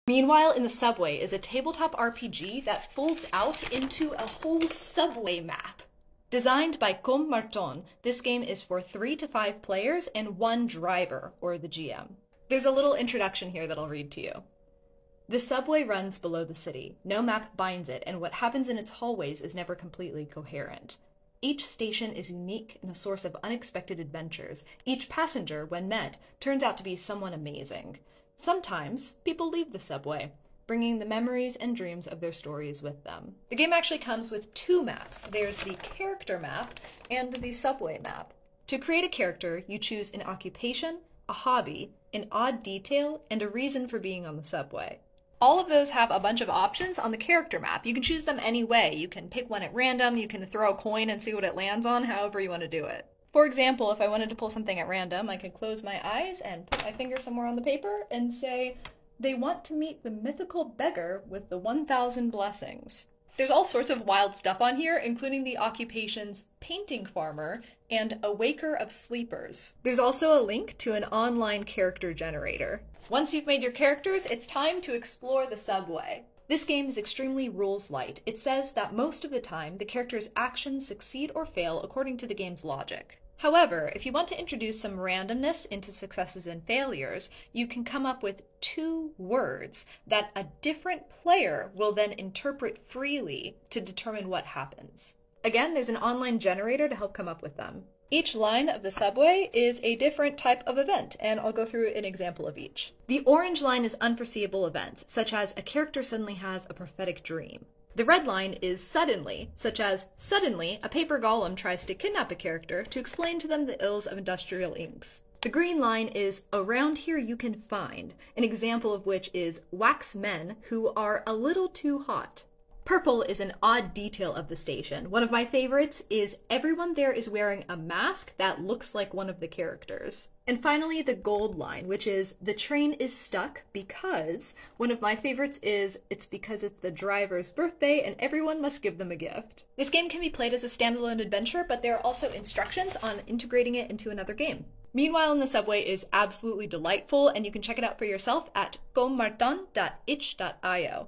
Meanwhile in the Subway is a tabletop RPG that folds out into a whole subway map. Designed by Com Marton, this game is for 3 to 5 players and 1 driver, or the GM. There's a little introduction here that I'll read to you. The subway runs below the city. No map binds it, and what happens in its hallways is never completely coherent. Each station is unique and a source of unexpected adventures. Each passenger, when met, turns out to be someone amazing. Sometimes, people leave the subway, bringing the memories and dreams of their stories with them. The game actually comes with 2 maps. There's the character map and the subway map. To create a character, you choose an occupation, a hobby, an odd detail, and a reason for being on the subway. All of those have a bunch of options on the character map. You can choose them any way. You can pick one at random, you can throw a coin and see what it lands on, however you want to do it. For example, if I wanted to pull something at random, I could close my eyes and put my finger somewhere on the paper and say, they want to meet the mythical beggar with the 1,000 blessings. There's all sorts of wild stuff on here, including the occupations painting farmer and a waker of sleepers. There's also a link to an online character generator. Once you've made your characters, it's time to explore the subway. This game is extremely rules light. It says that most of the time, the character's actions succeed or fail according to the game's logic. However, if you want to introduce some randomness into successes and failures, you can come up with 2 words that a different player will then interpret freely to determine what happens. Again, there's an online generator to help come up with them. Each line of the subway is a different type of event, and I'll go through an example of each. The orange line is unforeseeable events, such as a character suddenly has a prophetic dream. The red line is suddenly, such as suddenly a paper golem tries to kidnap a character to explain to them the ills of industrial inks. The green line is around here you can find, an example of which is wax men who are a little too hot. Purple is an odd detail of the station. One of my favorites is everyone there is wearing a mask that looks like one of the characters. And finally, the gold line, which is the train is stuck because one of my favorites is it's because it's the driver's birthday and everyone must give them a gift. This game can be played as a standalone adventure, but there are also instructions on integrating it into another game. Meanwhile in the Subway is absolutely delightful, and you can check it out for yourself at commartin.itch.io.